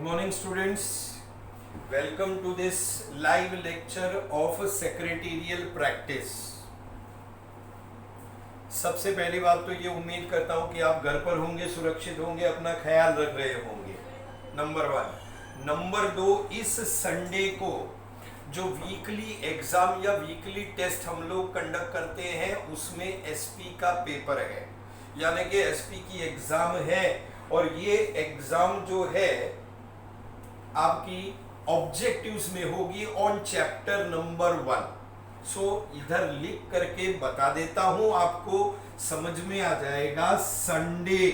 morning students, welcome to this live lecture of secretarial practice। सबसे पहली बात तो ये उम्मीद करता हूँ कि आप घर पर होंगे, सुरक्षित होंगे, अपना ख्याल रख रहे होंगे, नंबर 1। नंबर 2, इस संडे को जो वीकली एग्जाम या वीकली टेस्ट हम लोग कंडक्ट करते हैं उसमें एसपी का पेपर है, यानी कि एसपी की एग्जाम है। और ये एग्जाम जो है आपकी ऑब्जेक्टिव्स में होगी ऑन चैप्टर नंबर 1। सो इधर लिख करके बता देता हूं, आपको समझ में आ जाएगा। संडे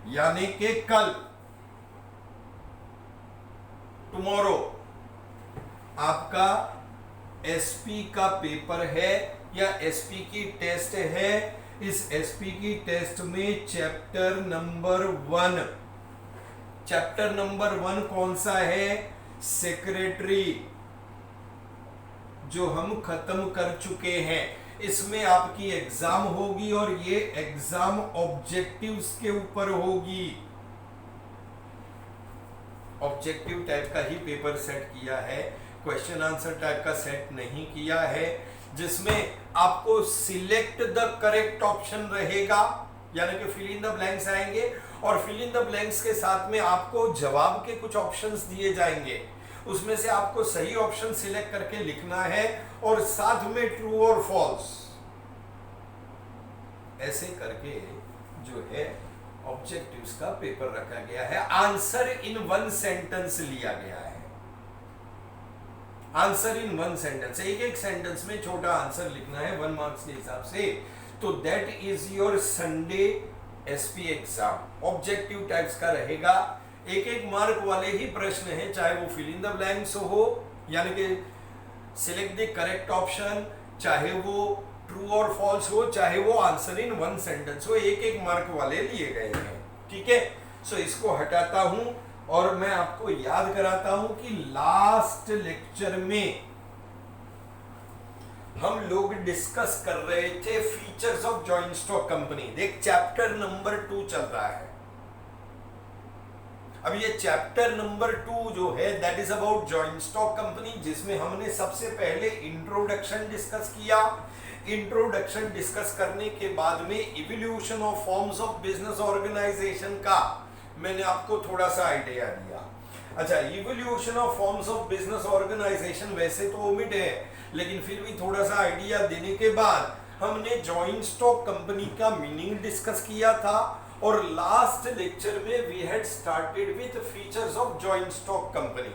यानी कि कल, टुमारो आपका एसपी का पेपर है या एसपी की टेस्ट है। इस एसपी की टेस्ट में चैप्टर नंबर 1 कौन सा है? सेक्रेटरी, जो हम खत्म कर चुके हैं। इसमें आपकी एग्जाम होगी और ये एग्जाम ऑब्जेक्टिव्स के ऊपर होगी। ऑब्जेक्टिव टाइप का ही पेपर सेट किया है, क्वेश्चन आंसर टाइप का सेट नहीं किया है, जिसमें आपको सिलेक्ट द करेक्ट ऑप्शन रहेगा, यानी कि फिल इन द ब्लैंक्स आएंगे और फिल इन द ब्लैंक्स के साथ में आपको जवाब के कुछ ऑप्शंस दिए जाएंगे। उसमें से आपको सही ऑप्शन सिलेक्ट करके लिखना है और साथ में ट्रू और फॉल्स ऐसे करके जो है ऑब्जेक्टिव्स का पेपर रखा गया है। आंसर इन 1 सेंटेंस लिया गया है। आंसर इन 1 सेंटेंस, एक सेंटेंस में छोटा आंसर लिखना है 1 मार्क्स के हिसाब से। तो that is your Sunday SP exam. Objective types का रहेगा, एक मार्क वाले ही प्रश्न हैं, चाहे वो फिल इन द ब्लैंक्स हो यानी कि सिलेक्ट द करेक्ट ऑप्शन, चाहे वो ट्रू और फॉल्स हो, चाहे वो आंसर इन 1 सेंटेंस हो, एक मार्क वाले लिए गए हैं। ठीक है, सो इसको हटाता हूं और मैं आपको याद कराता हूं कि लास्ट लेक्चर में हम लोग डिस्कस कर रहे थे features of joint stock company. देख, चैप्टर नंबर 2 चल रहा है। अब ये चैप्टर नंबर 2 जो है that is about joint stock company, जिसमें हमने सबसे पहले इंट्रोडक्शन डिस्कस किया। इंट्रोडक्शन डिस्कस करने के बाद में evolution of forms of business organisation का मैंने आपको थोड़ा सा आइडिया दिया। अच्छा, evolution of forms of business organisation वैसे तो ओमिट है, लेकिन फिर भी थोड़ा सा आइडिया देने के बाद हमने जॉइंट स्टॉक कंपनी का मीनिंग डिस्कस किया था। और लास्ट लेक्चर में we had started with features of joint stock company.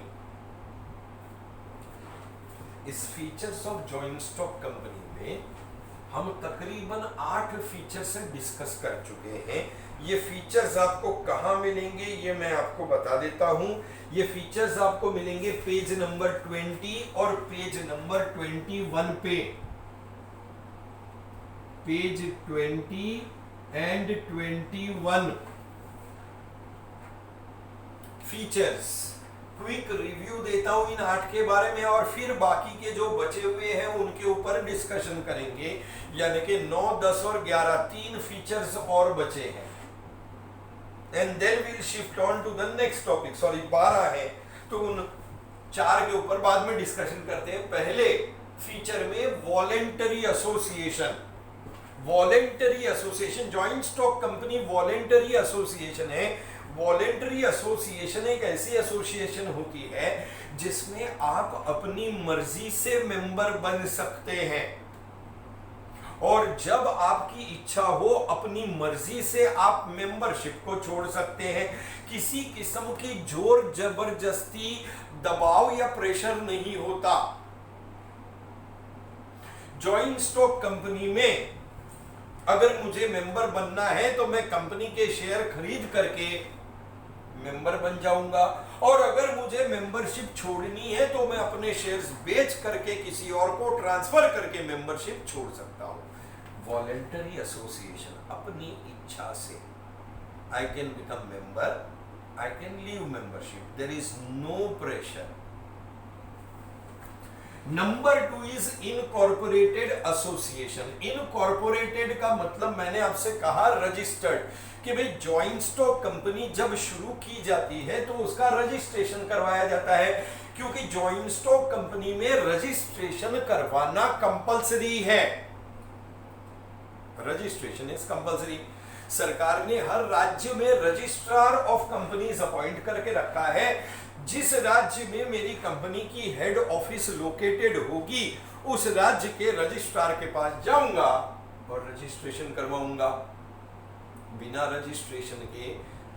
इस features of joint stock company में हम तकरीबन 8 फीचर्स डिस्कस कर चुके हैं। ये फीचर्स आपको कहां मिलेंगे ये मैं आपको बता देता हूं। ये फीचर्स आपको मिलेंगे पेज नंबर 20 और पेज नंबर 21 पे। Page 20 and 21 features. Quick review देता हूं इन 8 के बारे में और फिर बाकी के जो बचे हुए हैं उनके ऊपर डिस्कशन करेंगे, यानी कि 9, 10 और 11 3 फीचर्स और बचे हैं। And then we'll shift on to the next topic. Sorry, 12 है तो उन 4 के ऊपर बाद में डिस्कशन करते हैं। पहले फीचर में voluntary association. Voluntary association, joint stock company voluntary association है। वॉलेंटरी एसोसिएशन एक ऐसी एसोसिएशन होती है जिसमें आप अपनी मर्जी से मेंबर बन सकते हैं और जब आपकी इच्छा हो अपनी मर्जी से आप मेंबरशिप को छोड़ सकते हैं। किसी किस्म की जोर जबरदस्ती, दबाव या प्रेशर नहीं होता। जॉइंट स्टॉक कंपनी में अगर मुझे मेंबर बनना है तो मैं कंपनी के शेयर खरीद करके मेंबर बन जाऊंगा, और अगर मुझे मेंबरशिप छोड़नी है तो मैं अपने शेयर्स बेच करके किसी और को ट्रांसफर करके मेंबरशिप छोड़ सकता हूं। वॉलेंटरी एसोसिएशन, अपनी इच्छा से I can become member, I can leave membership, there is no pressure. Number 2 is incorporated association. Incorporated का मतलब मैंने आपसे कहा रजिस्टर्ड, कि भाई जॉइंट स्टॉक कंपनी जब शुरू की जाती है तो उसका रजिस्ट्रेशन करवाया जाता है, क्योंकि जॉइंट स्टॉक कंपनी में रजिस्ट्रेशन करवाना कंपलसरी है। Registration is compulsory. सरकार ने हर राज्य में रजिस्ट्रार ऑफ कंपनीज अपॉइंट करके रखा है। जिस राज्य में मेरी कंपनी की हेड ऑफिस लोकेटेड होगी उस राज्य के रजिस्ट्रार के पास जाऊंगा और रजिस्ट्रेशन करवाऊंगा। बिना रजिस्ट्रेशन के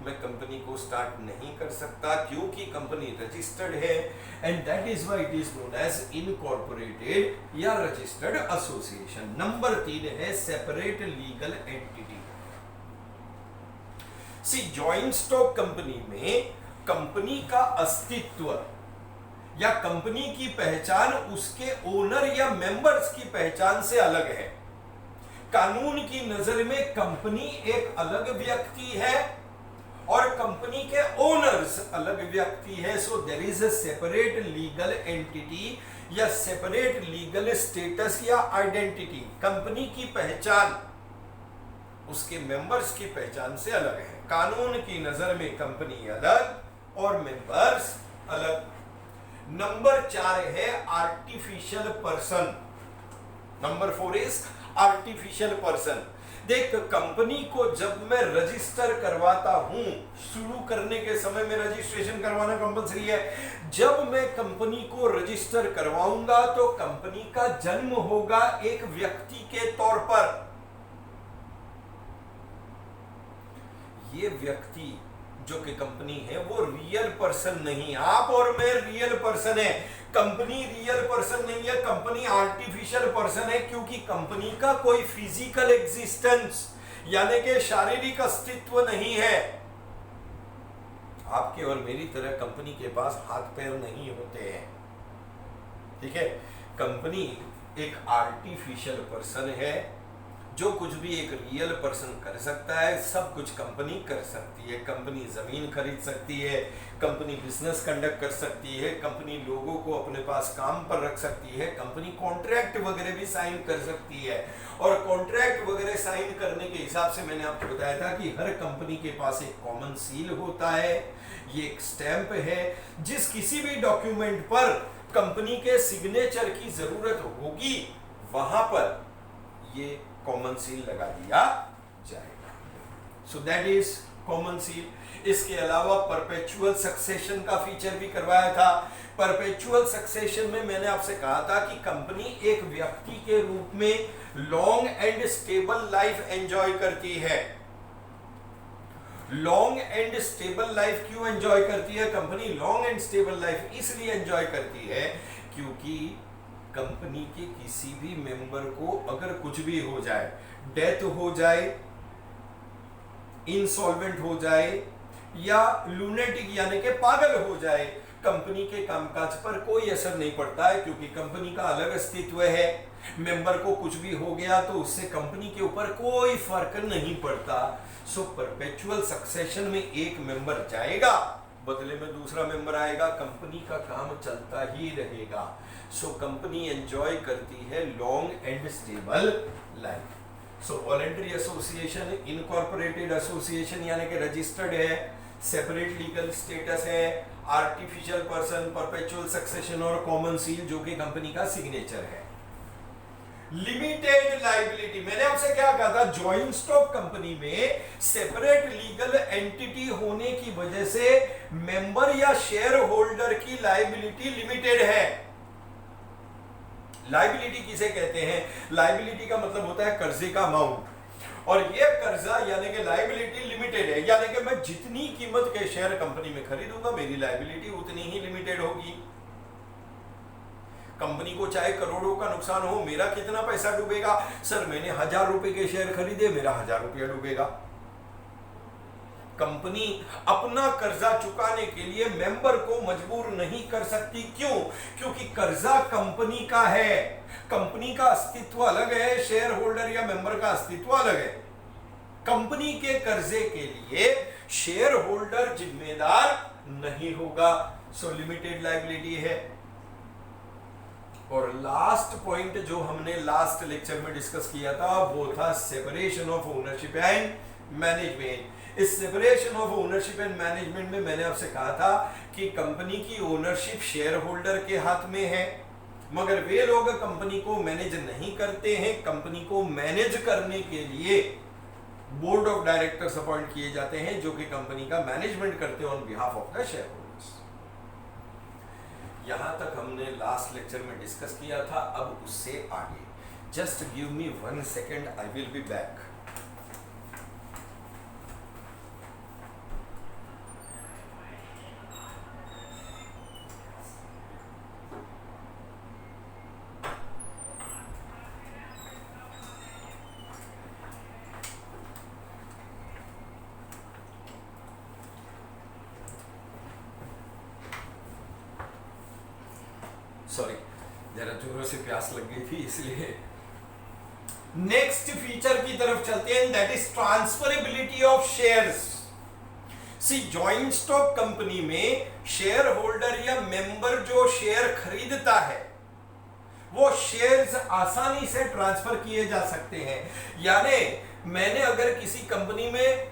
मैं कंपनी को स्टार्ट नहीं कर सकता, क्योंकि कंपनी रजिस्टर्ड है, and that is why it is known as incorporated या रजिस्टर्ड एसोसिएशन। नंबर 3 है separate legal entity. See joint stock company में कंपनी का अस्तित्व या कंपनी की पहचान उसके ओनर या मेंबर्स की पहचान से अलग है। कानून की नजर में कंपनी एक अलग व्यक्ति है और कंपनी के ओनर्स अलग व्यक्ति है। So there is a separate legal entity या सेपरेट लीगल स्टेटस या आइडेंटिटी। कंपनी की पहचान उसके मेंबर्स की पहचान से अलग है। कानून की नजर में कंपनी अलग और मेंबर्स अलग। नंबर 4 है artificial person. Number 4 is artificial person. देख, कंपनी को जब मैं रजिस्टर करवाता हूं, शुरू करने के समय में रजिस्ट्रेशन करवाना कंपलसरी है। जब मैं कंपनी को रजिस्टर करवाऊंगा तो कंपनी का जन्म होगा एक व्यक्ति के तौर पर। ये व्यक्ति जो कि कंपनी है वो रियल पर्सन नहीं। आप और मैं रियल पर्सन है, कंपनी रियल पर्सन नहीं है, कंपनी आर्टिफिशियल पर्सन है, क्योंकि कंपनी का कोई फिजिकल एग्जिस्टेंस यानी कि शारीरिक अस्तित्व नहीं है। आपके और मेरी तरह कंपनी के पास हाथ पैर नहीं होते हैं, ठीक है। कंपनी एक आर्टिफिशियल पर्सन है। जो कुछ भी एक रियल पर्सन कर सकता है सब कुछ कंपनी कर सकती है। कंपनी जमीन खरीद सकती है, कंपनी बिजनेस कंडक्ट कर सकती है, कंपनी लोगों को अपने पास काम पर रख सकती है, कंपनी कॉन्ट्रैक्ट वगैरह भी साइन कर सकती है। और कॉन्ट्रैक्ट वगैरह साइन करने के हिसाब से मैंने आपको बताया था कि हर कंपनी के पास एक कॉमन सील होता है, ये एक स्टैंप है। जिस किसी भी डॉक्यूमेंट पर कंपनी के सिग्नेचर की जरूरत होगी वहां पर ये कॉमन सील लगा दिया जाएगा। सो दैट इज कॉमन सील। इसके अलावा परपेचुअल सक्सेशन का फीचर भी करवाया था। परपेचुअल सक्सेशन में मैंने आपसे कहा था कि कंपनी एक व्यक्ति के रूप में long and stable life enjoy करती है। लॉन्ग एंड स्टेबल लाइफ क्यों एंजॉय करती है? Company long and stable life इसलिए एंजॉय करती है क्योंकि कंपनी के किसी भी मेंबर को अगर कुछ भी हो जाए, डेथ हो जाए, इंसॉल्वेंट हो जाए या लूनेटिक यानी कि पागल हो जाए, कंपनी के कामकाज पर कोई असर नहीं पड़ता है, क्योंकि कंपनी का अलग अस्तित्व है। मेंबर को कुछ भी हो गया तो उससे कंपनी के ऊपर कोई फर्क नहीं पड़ता। सो परपेचुअल सक्सेशन में एक मेंबर जाएगा, बदले में दूसरा मेंबर आएगा, कंपनी का काम चलता ही रहेगा। सो कंपनी एंजॉय करती है long and stable life. So voluntary association, incorporated association यानी कि रजिस्टर्ड है, सेपरेट लीगल स्टेटस है, आर्टिफिशियल पर्सन, परपेचुअल सक्सेशन और कॉमन सील जो कि कंपनी का सिग्नेचर है। लिमिटेड लाइबिलिटी, मैंने आपसे क्या कहा था? जॉइंट स्टॉक कंपनी में सेपरेट लीगल एंटिटी होने की वजह से मेंबर या शेयर होल्डर की लाइबिलिटी लिमिटेड है। लाइबिलिटी किसे कहते हैं? लाइबिलिटी का मतलब होता है कर्जे का अमाउंट, और ये कर्जा यानी कि लाइबिलिटी लिमिटेड है, यानी कि मैं जितनी कीमत के शेयर कंपनी में खरीदूंगा मेरी लाइबिलिटी उतनी ही लिमिटेड होगी। कंपनी को चाहे करोड़ों का नुकसान हो, मेरा कितना पैसा डूबेगा? सर मैंने 1000 रुपए के शेयर खरीदे, मेरा 1000 रुपया डूबेगा। कंपनी अपना कर्जा चुकाने के लिए मेंबर को मजबूर नहीं कर सकती। क्यों? क्योंकि कर्जा कंपनी का है, कंपनी का अस्तित्व अलग है, शेयर होल्डर या मेंबर का अस्तित्व अलग है। कंपनी के कर्जे के लिए शेयर होल्डर जिम्मेदार नहीं होगा। सो लिमिटेड लायबिलिटी है। और लास्ट पॉइंट जो हमने लास्ट लेक्चर में डिस्कस किया था वो था separation of ownership and management. इस separation of ownership and management में मैंने आपसे कहा था कि कंपनी की ओनरशिप शेयर होल्डर के हाथ में है, मगर वे लोग कंपनी को मैनेज नहीं करते हैं। कंपनी को मैनेज करने के लिए बोर्ड ऑफ डायरेक्टर्स अपॉइंट किए जाते हैं जो कि कंपनी का मैनेजमेंट करते हैं on behalf of the share holders. यहां तक हमने लास्ट लेक्चर में डिस्कस किया था। अब उससे आगे just give me 1 second, I will be back. Sorry, जरा जोरों से प्यास लग गई थी इसलिए। नेक्स्ट फीचर की तरफ चलते हैं, that is transferability of shares. See joint stock company में शेयर होल्डर या मेंबर जो शेयर खरीदता है वो शेयर्स आसानी से ट्रांसफर किए जा सकते हैं। यानी मैंने अगर किसी कंपनी में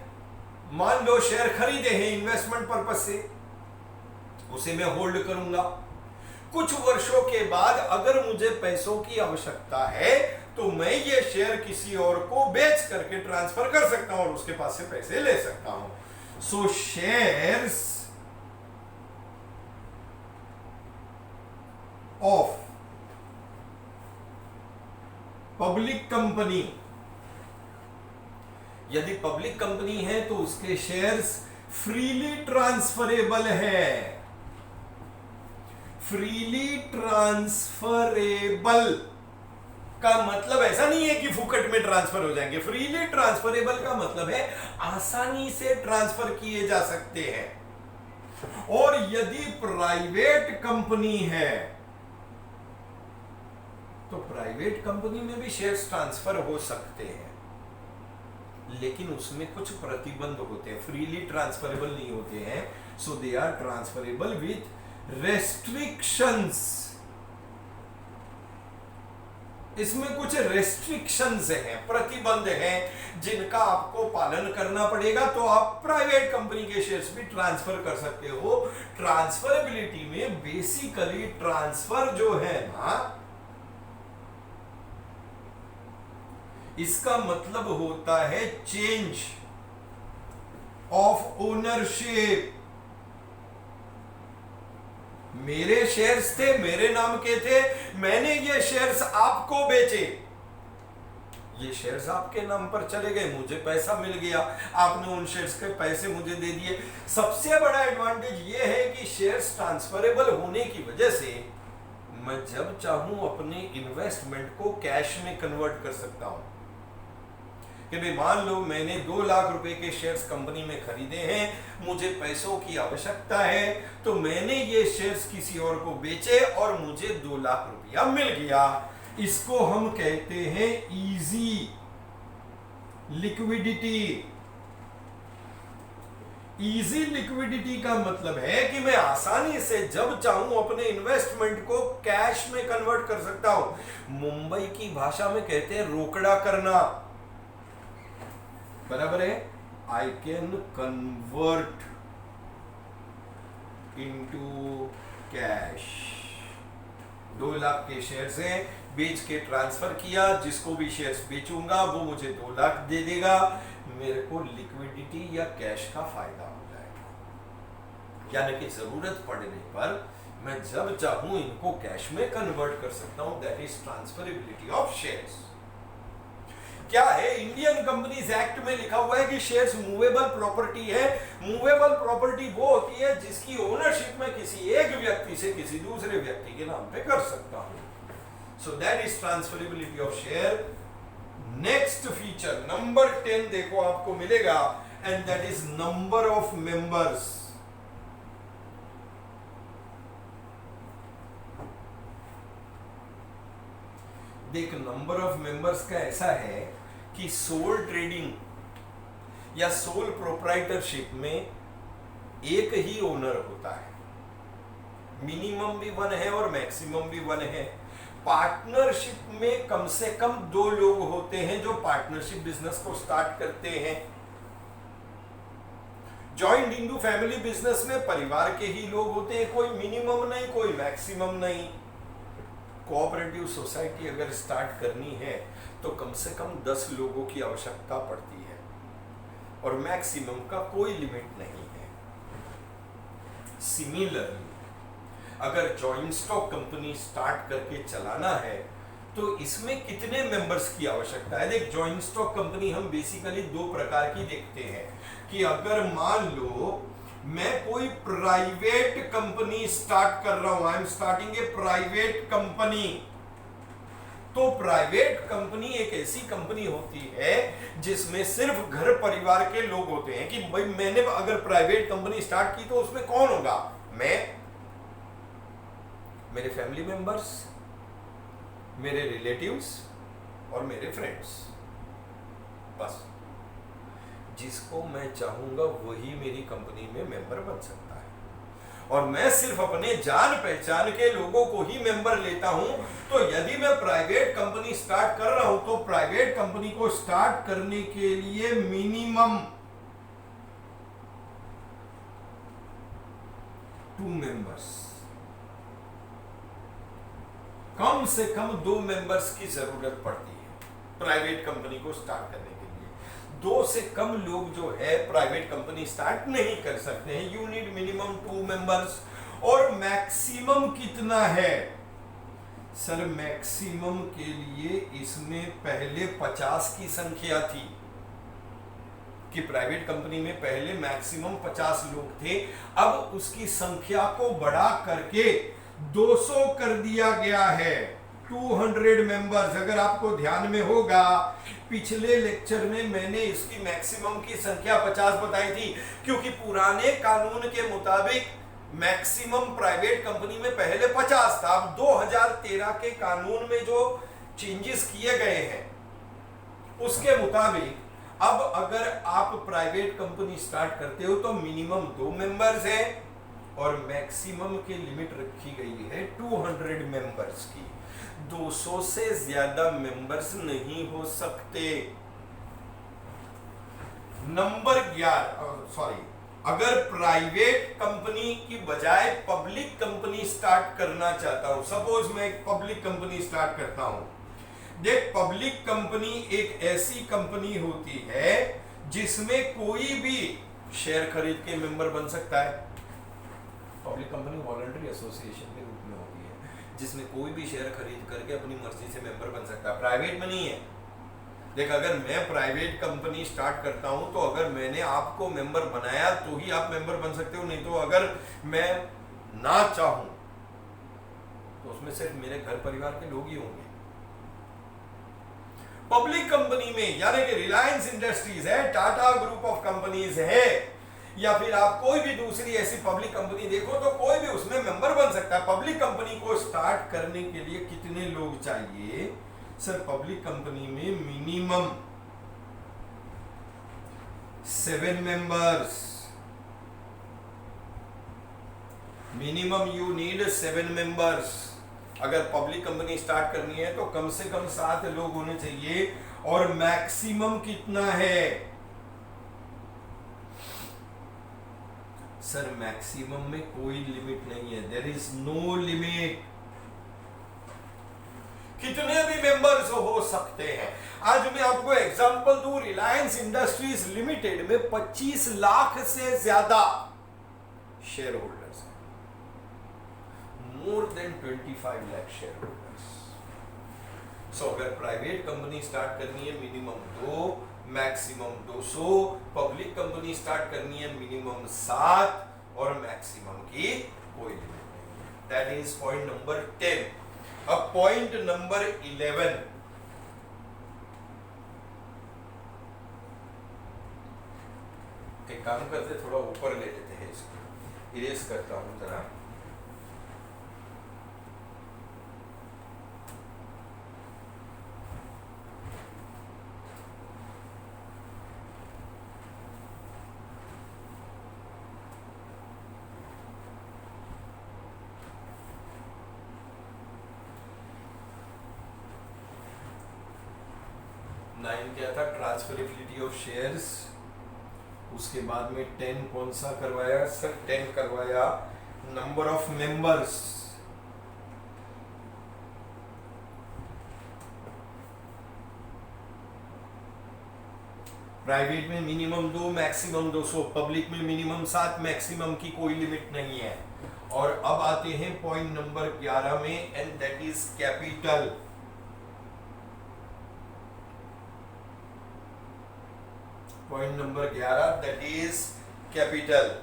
मान लो शेयर खरीदे हैं इन्वेस्टमेंट पर्पज से, उसे मैं होल्ड करूंगा। कुछ वर्षों के बाद अगर मुझे पैसों की आवश्यकता है तो मैं ये शेयर किसी और को बेच करके ट्रांसफर कर सकता हूं और उसके पास से पैसे ले सकता हूं। सो शेयर्स ऑफ पब्लिक कंपनी, यदि पब्लिक कंपनी है तो उसके शेयर्स फ्रीली ट्रांसफरेबल है। फ्रीली ट्रांसफरेबल का मतलब ऐसा नहीं है कि फुकट में ट्रांसफर हो जाएंगे। फ्रीली ट्रांसफरेबल का मतलब है आसानी से ट्रांसफर किए जा सकते हैं। और यदि प्राइवेट कंपनी है तो प्राइवेट कंपनी में भी शेयर्स ट्रांसफर हो सकते हैं, लेकिन उसमें कुछ प्रतिबंध होते हैं, फ्रीली ट्रांसफरेबल नहीं होते हैं। So they are transferable with restrictions. इसमें कुछ रेस्ट्रिक्शंस हैं, प्रतिबंध हैं जिनका आपको पालन करना पड़ेगा, तो आप प्राइवेट कंपनी के शेयर्स भी ट्रांसफर कर सकते हो। ट्रांसफरेबिलिटी में बेसिकली ट्रांसफर जो है ना, इसका मतलब होता है चेंज ऑफ ओनरशिप। मेरे शेयर्स थे, मेरे नाम के थे, मैंने ये शेयर्स आपको बेचे, ये शेयर्स आपके नाम पर चले गए, मुझे पैसा मिल गया, आपने उन शेयर्स के पैसे मुझे दे दिए। सबसे बड़ा एडवांटेज ये है कि शेयर्स ट्रांसफरेबल होने की वजह से मैं जब चाहूं अपने इन्वेस्टमेंट को कैश में कन्वर्ट कर सकता हूं। कि भाई मान लो मैंने 2 लाख रुपए के शेयर्स कंपनी में खरीदे हैं, मुझे पैसों की आवश्यकता है, तो मैंने ये शेयर्स किसी और को बेचे और मुझे 2 लाख रुपया मिल गया। इसको हम कहते हैं इजी लिक्विडिटी। इजी लिक्विडिटी का मतलब है कि मैं आसानी से जब चाहूं अपने इन्वेस्टमेंट को कैश में कन्वर्ट कर सकता हूं। मुंबई की भाषा में कहते हैं रोकड़ा करना, बराबर है। I can convert into cash. 2 lakh के शेयर्स हैं, बेच के ट्रांसफर किया, जिसको भी शेयर्स बेचूंगा वो मुझे 2 लाख दे देगा, मेरे को लिक्विडिटी या कैश का फायदा हो जाएगा। यानी कि जरूरत पड़ने पर मैं जब चाहूं इनको कैश में कन्वर्ट कर सकता हूं। That is transferability of shares. क्या है, इंडियन कंपनीज एक्ट में लिखा हुआ है कि शेयर्स मूवेबल प्रॉपर्टी है। मूवेबल प्रॉपर्टी वो होती है जिसकी ओनरशिप में किसी एक व्यक्ति से किसी दूसरे व्यक्ति के नाम पे कर सकता हूं। सो that is transferability of share. Next feature number 10 देखो आपको मिलेगा, and that is number of members. देख, नंबर ऑफ मेंबर्स का ऐसा है कि सोल ट्रेडिंग या सोल प्रोप्राइटरशिप में एक ही ओनर होता है। मिनिमम भी 1 है और मैक्सिमम भी 1 है। पार्टनरशिप में कम से कम 2 लोग होते हैं जो पार्टनरशिप बिजनेस को स्टार्ट करते हैं। जॉइंट इंडू फैमिली बिजनेस में परिवार के ही लोग होते हैं, कोई मिनिमम नहीं कोई मैक्सिमम नहीं। कोऑपरेटिव सोसाइटी अगर स्टार्ट करनी है तो कम से कम 10 लोगों की आवश्यकता पड़ती है और मैक्सिमम का कोई लिमिट नहीं है। सिमिलरली अगर जॉइंट स्टॉक कंपनी स्टार्ट करके चलाना है तो इसमें कितने मेंबर्स की आवश्यकता है। देख, जॉइंट स्टॉक कंपनी हम बेसिकली 2 प्रकार की देखते हैं कि अगर मान लो मैं कोई प्राइवेट कंपनी स्टार्ट कर रहा हूं, I am starting A private company, तो प्राइवेट कंपनी एक ऐसी कंपनी होती है जिसमें सिर्फ घर परिवार के लोग होते हैं कि भाई मैंने अगर प्राइवेट कंपनी स्टार्ट की तो उसमें कौन होगा, मैं, मेरे फैमिली मेंबर्स, मेरे रिलेटिव्स और मेरे फ्रेंड्स, बस। जिसको मैं चाहूंगा वही मेरी कंपनी में मेंबर बन सकता है और मैं सिर्फ अपने जान पहचान के लोगों को ही मेंबर लेता हूं। तो यदि मैं प्राइवेट कंपनी स्टार्ट कर रहा हूं तो प्राइवेट कंपनी को स्टार्ट करने के लिए मिनिमम 2 मेंबर्स, कम से कम 2 मेंबर्स की जरूरत पड़ती है प्राइवेट कंपनी को स्टार्ट करने के लिए। 2 से कम लोग जो है प्राइवेट कंपनी स्टार्ट नहीं कर सकते हैं। You need minimum 2 members. और मैक्सिमम कितना है सर? मैक्सिमम के लिए इसमें पहले 50 की संख्या थी कि प्राइवेट कंपनी में पहले मैक्सिमम 50 लोग थे, अब उसकी संख्या को बढ़ा करके 200 कर दिया गया है, 200 मेंबर्स। अगर आपको ध्यान में होगा पिछले लेक्चर में मैंने इसकी मैक्सिमम की संख्या 50 बताई थी, क्योंकि पुराने कानून के मुताबिक मैक्सिमम प्राइवेट कंपनी में पहले 50 था। अब 2013 के कानून में जो चेंजेस किए गए हैं उसके मुताबिक अब अगर आप प्राइवेट कंपनी स्टार्ट करते हो तो मिनिमम 2 मेंबर्स है और मैक्सिमम की लिमिट रखी गई है 200 मेंबर्स की। 200 से ज्यादा मेंबर्स नहीं हो सकते। नंबर 11, अगर प्राइवेट कंपनी की बजाय पब्लिक कंपनी स्टार्ट करना चाहता हूं, सपोज मैं एक पब्लिक कंपनी स्टार्ट करता हूं। देख, पब्लिक कंपनी एक ऐसी कंपनी होती है जिसमें कोई भी शेयर खरीद के मेंबर बन सकता है। पब्लिक कंपनी वॉलंटरी एसोसिएशन के रूप में होती है जिसमें कोई भी शेयर खरीद करके अपनी मर्जी से मेंबर बन सकता है। प्राइवेट में नहीं है। देख, अगर मैं प्राइवेट कंपनी स्टार्ट करता हूं तो अगर मैंने आपको मेंबर बनाया तो ही आप मेंबर बन सकते हो, नहीं तो अगर मैं ना चाहूं तो उसमें सिर्फ मेरे घर परिवार के लोग ही होंगे। पब्लिक कंपनी में यानी कि रिलायंस इंडस्ट्रीज है, टाटा ग्रुप ऑफ कंपनीज है, या फिर आप कोई भी दूसरी ऐसी पब्लिक कंपनी देखो तो कोई भी उसमें मेंबर बन सकता है। पब्लिक कंपनी को स्टार्ट करने के लिए कितने लोग चाहिए सर? पब्लिक कंपनी में minimum 7 members, minimum you need 7 members. अगर पब्लिक कंपनी स्टार्ट करनी है तो कम से कम 7 लोग होने चाहिए। और मैक्सिमम कितना है सर? मैक्सिमम में कोई लिमिट नहीं है, देयर इज नो लिमिट। कितने भी मेंबर्स हो सकते हैं। आज मैं आपको एग्जांपल दूं, रिलायंस इंडस्ट्रीज लिमिटेड में 25 लाख से ज्यादा शेयर होल्डर्स हैं, more than 25 lakh share holders. So अगर प्राइवेट कंपनी स्टार्ट करनी है minimum 2, maximum 200, public company start करनी है मिनिमम 7 और मैक्सिमम की कोई लिमिट नहीं। That is point number 10। अब पॉइंट नंबर 11, एक काम करते थोड़ा ऊपर ले लेते हैं इसको, इरेज करता हूं जरा। 9 क्या था? Transferability of shares. उसके बाद में 10 कौन सा करवाया सर? 10 करवाया नंबर ऑफ मेंबर्स। प्राइवेट में मिनिमम 2, मैक्सिमम 200, पब्लिक में मिनिमम 7, मैक्सिमम की कोई लिमिट नहीं है। और अब आते हैं पॉइंट नंबर 11 में, and that is capital. Point number 11 that is capital.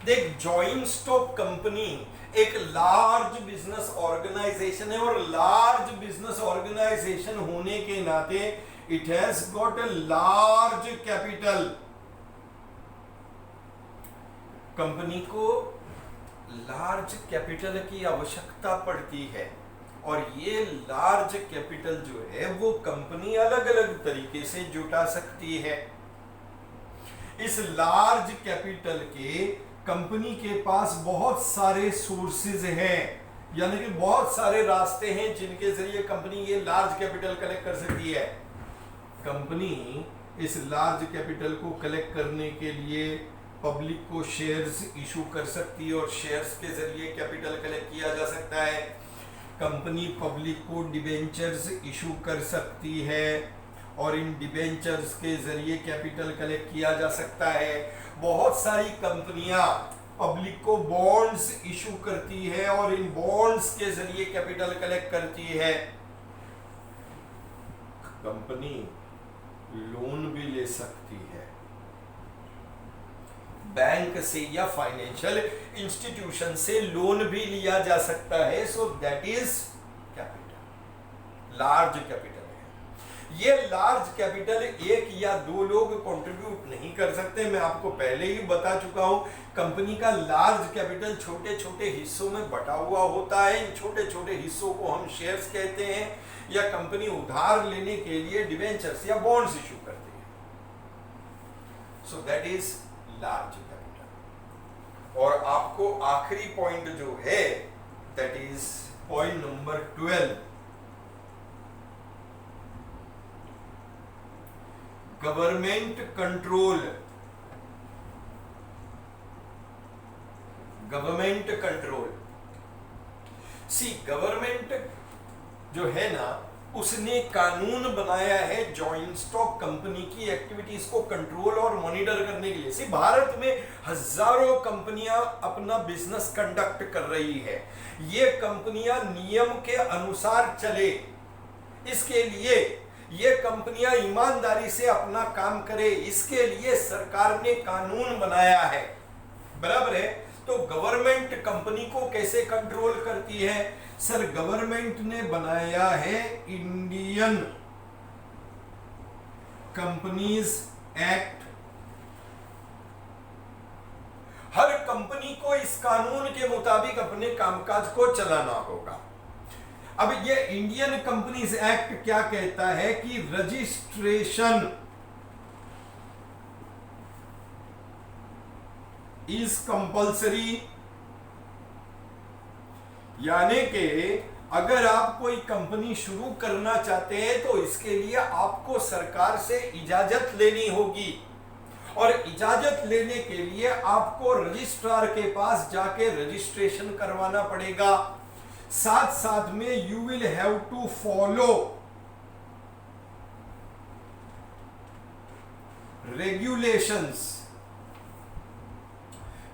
देख, जॉइंट स्टॉक कंपनी एक लार्ज बिजनेस ऑर्गेनाइजेशन है, और लार्ज बिजनेस ऑर्गेनाइजेशन होने के नाते it has got a large capital. Company को लार्ज कैपिटल की आवश्यकता पड़ती है, और ये लार्ज कैपिटल जो है वो कंपनी अलग अलग तरीके से जुटा सकती है। इस लार्ज कैपिटल के कंपनी के पास बहुत सारे सोर्सेज हैं, यानी कि बहुत सारे रास्ते हैं जिनके जरिए कंपनी ये लार्ज कैपिटल कलेक्ट कर सकती है। कंपनी इस लार्ज कैपिटल को कलेक्ट करने के लिए पब्लिक को शेयर्स इशू कर सकती है, और शेयर्स के जरिए कैपिटल कलेक्ट किया जा सकता है। कंपनी पब्लिक को डिबेंचर्स इशू कर सकती है, और इन डिबेंचर्स के जरिए कैपिटल कलेक्ट किया जा सकता है। बहुत सारी कंपनियां पब्लिक को बॉन्ड्स इशू करती है, और इन बॉन्ड्स के जरिए कैपिटल कलेक्ट करती है। कंपनी लोन भी ले सकती है बैंक से, या फाइनेंशियल इंस्टीट्यूशन से लोन भी लिया जा सकता है। So that is capital, large capital. ये लार्ज कैपिटल एक या दो लोग कंट्रीब्यूट नहीं कर सकते। मैं आपको पहले ही बता चुका हूं, कंपनी का लार्ज कैपिटल छोटे छोटे हिस्सों में बटा हुआ होता है। इन छोटे छोटे हिस्सों को हम शेयर्स कहते हैं, या कंपनी उधार लेने के लिए डिबेंचर्स या बॉन्ड्स इशू करती है। So that is large capital. और आपको आखिरी पॉइंट जो है that is point number 12, government control. Government control, see government जो है ना, उसने कानून बनाया है जॉइंट स्टॉक कंपनी की एक्टिविटीज को कंट्रोल और मॉनिटर करने के लिए। सी भारत में हजारों कंपनियां अपना बिजनेस कंडक्ट कर रही है। ये कंपनियां नियम के अनुसार चले, इसके लिए ये कंपनियां ईमानदारी से अपना काम करे, इसके लिए सरकार ने कानून बनाया है। बराबर है। तो गवर्नमेंट कंपनी को कैसे कंट्रोल करती है? सर, गवर्नमेंट ने बनाया है इंडियन कंपनीज एक्ट। हर कंपनी को इस कानून के मुताबिक अपने कामकाज को चलाना होगा। अब ये इंडियन कंपनीज एक्ट क्या कहता है कि रजिस्ट्रेशन इज कंपल्सरी, यानी कि अगर आप कोई कंपनी शुरू करना चाहते हैं तो इसके लिए आपको सरकार से इजाजत लेनी होगी, और इजाजत लेने के लिए आपको रजिस्ट्रार के पास जाके रजिस्ट्रेशन करवाना पड़ेगा। साथ साथ में you will have to follow regulations.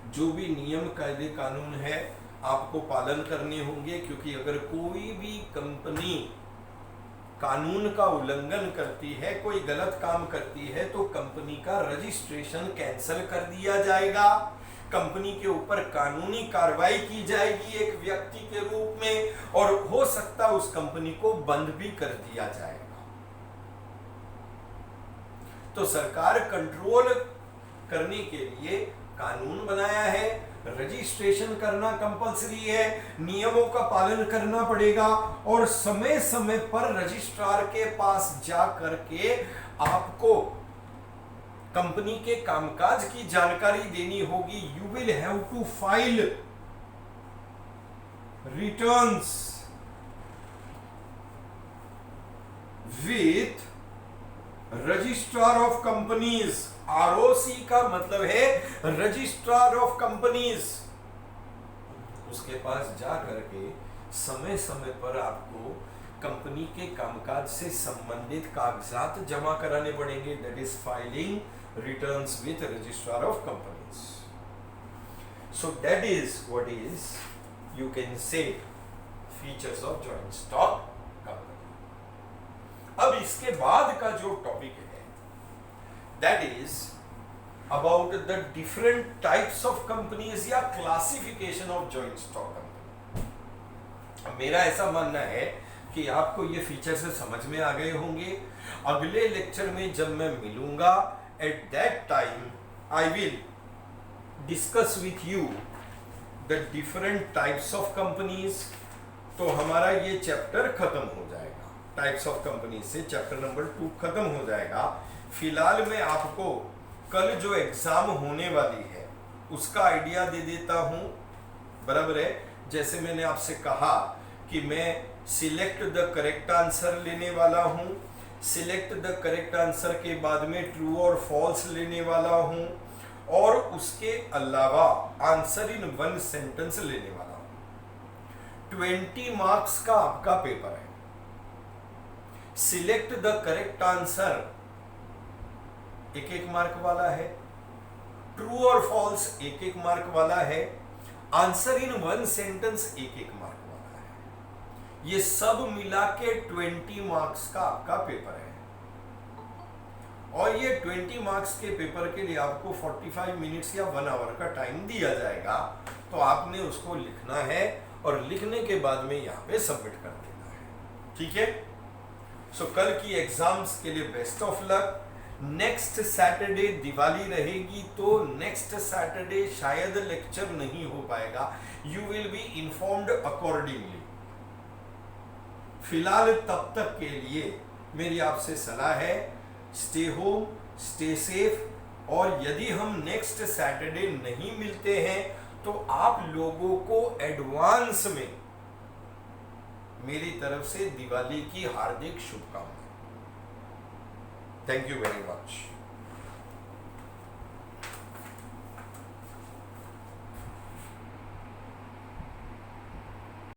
जो भी नियम कायदे कानून है आपको पालन करने होंगे, क्योंकि अगर कोई भी कंपनी कानून का उल्लंघन करती है, कोई गलत काम करती है, तो कंपनी का रजिस्ट्रेशन कैंसिल कर दिया जाएगा। कंपनी के ऊपर कानूनी कार्रवाई की जाएगी एक व्यक्ति के रूप में, और हो सकता है उस कंपनी को बंद भी कर दिया जाएगा। तो सरकार कंट्रोल करने के लिए कानून बनाया है, रजिस्ट्रेशन करना कंपलसरी है, नियमों का पालन करना पड़ेगा, और समय समय पर रजिस्ट्रार के पास जा करके आपको कंपनी के कामकाज की जानकारी देनी होगी। You will have to file returns with registrar of companies, ROC का मतलब है रजिस्ट्रार ऑफ कंपनीज। उसके पास जा करके समय समय पर आपको कंपनी के कामकाज से संबंधित कागजात जमा कराने पड़ेंगे, that is filing returns with registrar of companies. So that is what is you can say features of joint stock company. अब इसके बाद का जो टॉपिक है that is about the different types of companies या classification of joint stock company. मेरा ऐसा मानना है कि आपको ये फीचर से समझ में आ गए होंगे। अगले लेक्चर में जब मैं मिलूंगा, at that time I will discuss with you the different types of companies. तो हमारा ये चैप्टर खत्म हो जाएगा, टाइप्स ऑफ कंपनीज से चैप्टर नंबर 2 खत्म हो जाएगा। फिलहाल मैं आपको कल जो एग्जाम होने वाली है उसका आइडिया दे देता हूं, बराबर है। जैसे मैंने आपसे कहा कि मैं सिलेक्ट द करेक्ट आंसर लेने वाला हूं, सिलेक्ट द करेक्ट आंसर के बाद में ट्रू और फॉल्स लेने वाला हूं, और उसके अलावा आंसर इन 1 सेंटेंस लेने वाला हूं। 20 मार्क्स का आपका पेपर है। Select the correct answer 1-1 mark वाला है, ट्रू और फॉल्स 1-1 मार्क वाला है, आंसर इन 1 सेंटेंस 1-1 मार्क वाला है। ये सब मिला के 20 मार्क्स का आपका पेपर है। और ये 20 मार्क्स के पेपर के लिए आपको 45 मिनट्स या 1 आवर का टाइम दिया जाएगा। तो आपने उसको लिखना है और लिखने के बाद में यहाँ पे सबमिट कर देना है, ठीक है। सो कल की एग्जाम्स के लिए best of luck. Next Saturday Diwali रहेगी, तो नेक्स्ट सैटरडे शायद लेक्चर नहीं हो पाएगा। You will be informed accordingly. फिलहाल तब तक के लिए मेरी आपसे सलाह है, स्टे होम, स्टे सेफ। और यदि हम नेक्स्ट सैटरडे नहीं मिलते हैं तो आप लोगों को एडवांस में मेरी तरफ से दिवाली की हार्दिक शुभकामनाएं। Thank you very much.